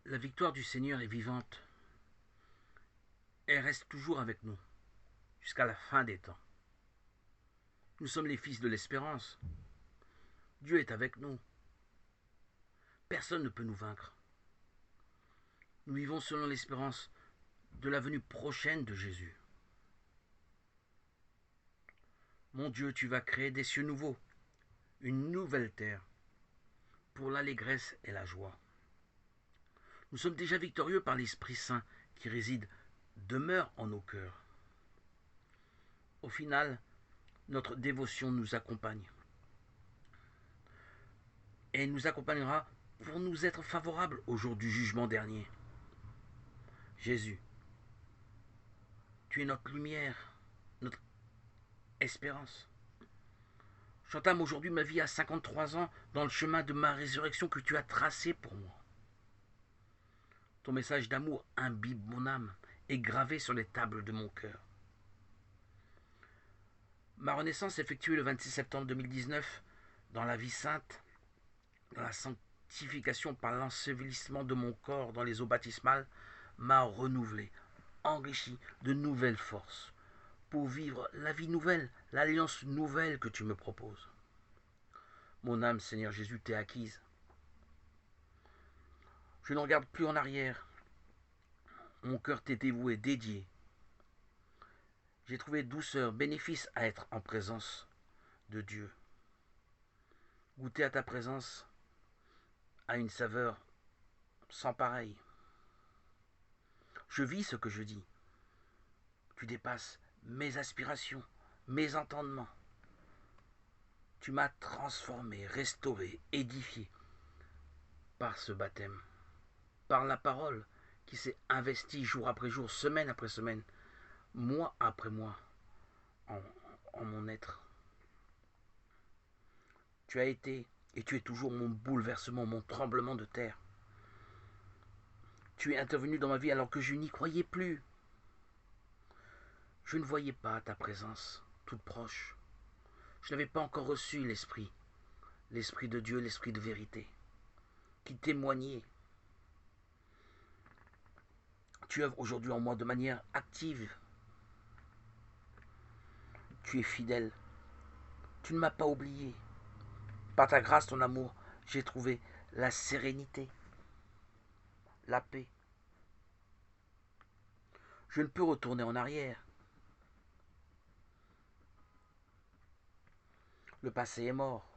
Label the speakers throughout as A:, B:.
A: La victoire du Seigneur est vivante. Elle reste toujours avec nous, jusqu'à la fin des temps. Nous sommes les fils de l'espérance. Dieu est avec nous. Personne ne peut nous vaincre. Nous vivons selon l'espérance de la venue prochaine de Jésus. Mon Dieu, tu vas créer des cieux nouveaux, une nouvelle terre, pour l'allégresse et la joie. Nous sommes déjà victorieux par l'Esprit Saint qui demeure en nos cœurs. Au final, notre dévotion nous accompagne. Et nous accompagnera pour nous être favorables au jour du jugement dernier. Jésus, tu es notre lumière, notre espérance. J'entame aujourd'hui ma vie à 53 ans dans le chemin de ma résurrection que tu as tracé pour moi. Ton message d'amour imbibe mon âme et gravé sur les tables de mon cœur. Ma renaissance effectuée le 26 septembre 2019 dans la vie sainte, dans la sanctification par l'ensevelissement de mon corps dans les eaux baptismales, m'a renouvelé, enrichi de nouvelles forces pour vivre la vie nouvelle, l'alliance nouvelle que tu me proposes. Mon âme, Seigneur Jésus, t'est acquise. Je ne regarde plus en arrière. Mon cœur t'est dévoué, dédié. J'ai trouvé douceur, bénéfice à être en présence de Dieu. Goûter à ta présence a une saveur sans pareille. Je vis ce que je dis. Tu dépasses mes aspirations, mes entendements. Tu m'as transformé, restauré, édifié par ce baptême, par la parole qui s'est investie jour après jour, semaine après semaine, mois après mois en mon être. Tu as été et tu es toujours mon bouleversement, mon tremblement de terre. Tu es intervenu dans ma vie alors que je n'y croyais plus. Je ne voyais pas ta présence toute proche. Je n'avais pas encore reçu l'Esprit de Dieu, l'Esprit de vérité, qui témoignait. Tu œuvres aujourd'hui en moi de manière active. Tu es fidèle. Tu ne m'as pas oublié. Par ta grâce, ton amour, j'ai trouvé la sérénité, la paix. Je ne peux retourner en arrière. Le passé est mort.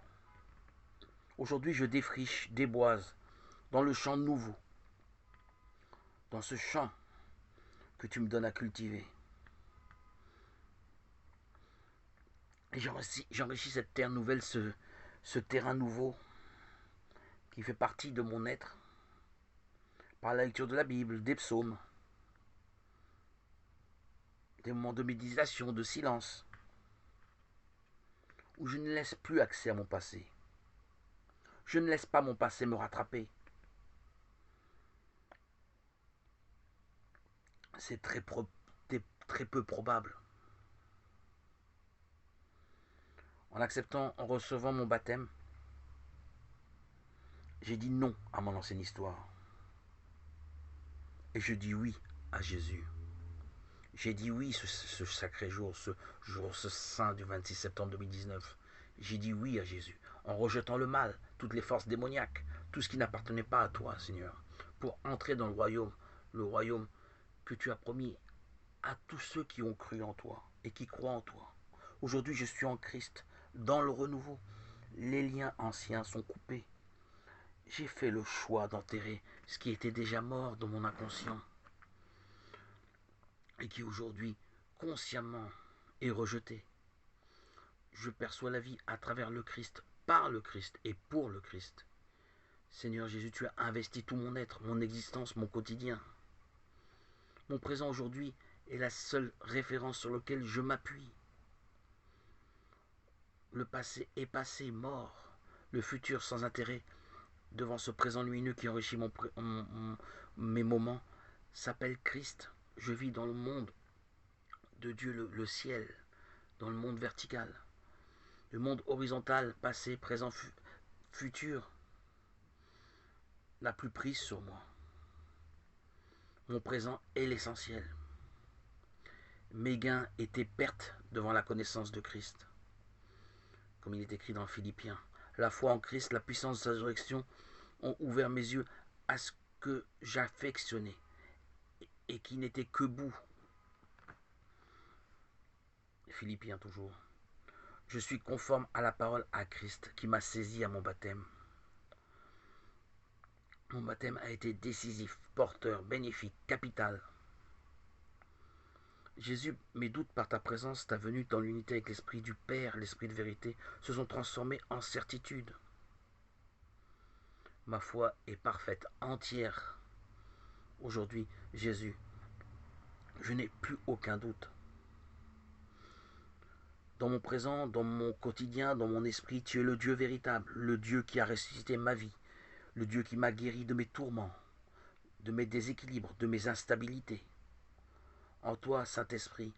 A: Aujourd'hui, je défriche, déboise, dans le champ nouveau, dans ce champ que tu me donnes à cultiver. Et j'enrichis cette terre nouvelle, ce terrain nouveau qui fait partie de mon être, par la lecture de la Bible, des psaumes, des moments de méditation, de silence, où je ne laisse plus accès à mon passé. Je ne laisse pas mon passé me rattraper. C'est très peu probable. En acceptant, en recevant mon baptême, j'ai dit non à mon ancienne histoire. Et je dis oui à Jésus. J'ai dit oui ce sacré jour, ce saint du 26 septembre 2019. J'ai dit oui à Jésus, en rejetant le mal, toutes les forces démoniaques, tout ce qui n'appartenait pas à toi, Seigneur, pour entrer dans le royaume que tu as promis à tous ceux qui ont cru en toi et qui croient en toi. Aujourd'hui, je suis en Christ, dans le renouveau. Les liens anciens sont coupés. J'ai fait le choix d'enterrer ce qui était déjà mort dans mon inconscient et qui aujourd'hui, consciemment, est rejeté. Je perçois la vie à travers le Christ, par le Christ et pour le Christ. Seigneur Jésus, tu as investi tout mon être, mon existence, mon quotidien. Mon présent aujourd'hui est la seule référence sur laquelle je m'appuie. Le passé est passé, mort. Le futur sans intérêt, devant ce présent lumineux qui enrichit mes moments, s'appelle Christ. Je vis dans le monde de Dieu, le ciel, dans le monde vertical. Le monde horizontal, passé, présent, futur, n'a plus prise sur moi. Mon présent est l'essentiel. Mes gains étaient pertes devant la connaissance de Christ. Comme il est écrit dans Philippiens. La foi en Christ, la puissance de sa résurrection ont ouvert mes yeux à ce que j'affectionnais et qui n'était que boue. Philippiens toujours. Je suis conforme à la parole à Christ qui m'a saisi à mon baptême. Mon baptême a été décisif, porteur, bénéfique, capital. Jésus, mes doutes par ta présence, ta venue dans l'unité avec l'Esprit du Père, l'Esprit de vérité, se sont transformés en certitude. Ma foi est parfaite, entière. Aujourd'hui, Jésus, je n'ai plus aucun doute. Dans mon présent, dans mon quotidien, dans mon esprit, tu es le Dieu véritable, le Dieu qui a ressuscité ma vie, le Dieu qui m'a guéri de mes tourments, de mes déséquilibres, de mes instabilités. En toi, Saint-Esprit,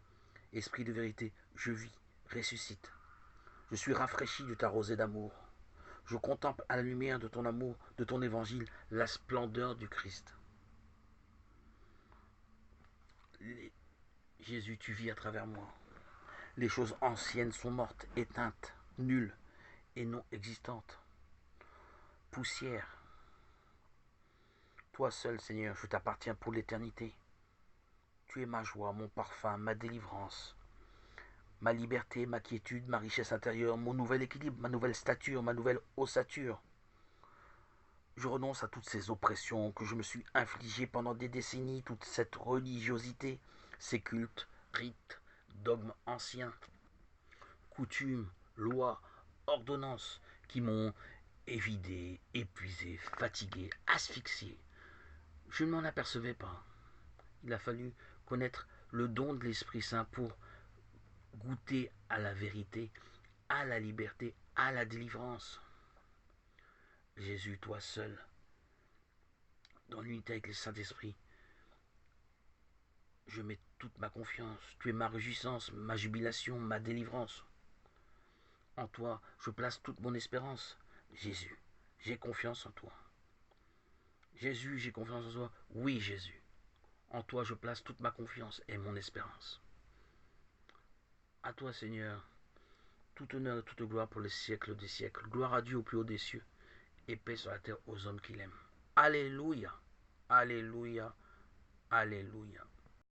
A: Esprit de vérité, je vis, ressuscite. Je suis rafraîchi de ta rosée d'amour. Je contemple à la lumière de ton amour, de ton évangile, la splendeur du Christ. Jésus, tu vis à travers moi. Les choses anciennes sont mortes, éteintes, nulles et non existantes. Poussière. Toi seul, Seigneur, je t'appartiens pour l'éternité. Tu es ma joie, mon parfum, ma délivrance, ma liberté, ma quiétude, ma richesse intérieure, mon nouvel équilibre, ma nouvelle stature, ma nouvelle ossature. Je renonce à toutes ces oppressions que je me suis infligées pendant des décennies, toute cette religiosité, ces cultes, rites, dogmes anciens, coutumes, lois, ordonnances qui m'ont évidé, épuisé, fatigué, asphyxié. Je ne m'en apercevais pas. Il a fallu connaître le don de l'Esprit Saint pour goûter à la vérité, à la liberté, à la délivrance. Jésus, toi seul, dans l'unité avec le Saint-Esprit, je mets toute ma confiance. Tu es ma réjouissance, ma jubilation, ma délivrance. En toi, je place toute mon espérance. Jésus, j'ai confiance en toi. Jésus, j'ai confiance en toi. Oui, Jésus. En toi, je place toute ma confiance et mon espérance. À toi, Seigneur, tout honneur et toute gloire pour les siècles des siècles. Gloire à Dieu au plus haut des cieux et paix sur la terre aux hommes qu'il aime. Alléluia, Alléluia, Alléluia.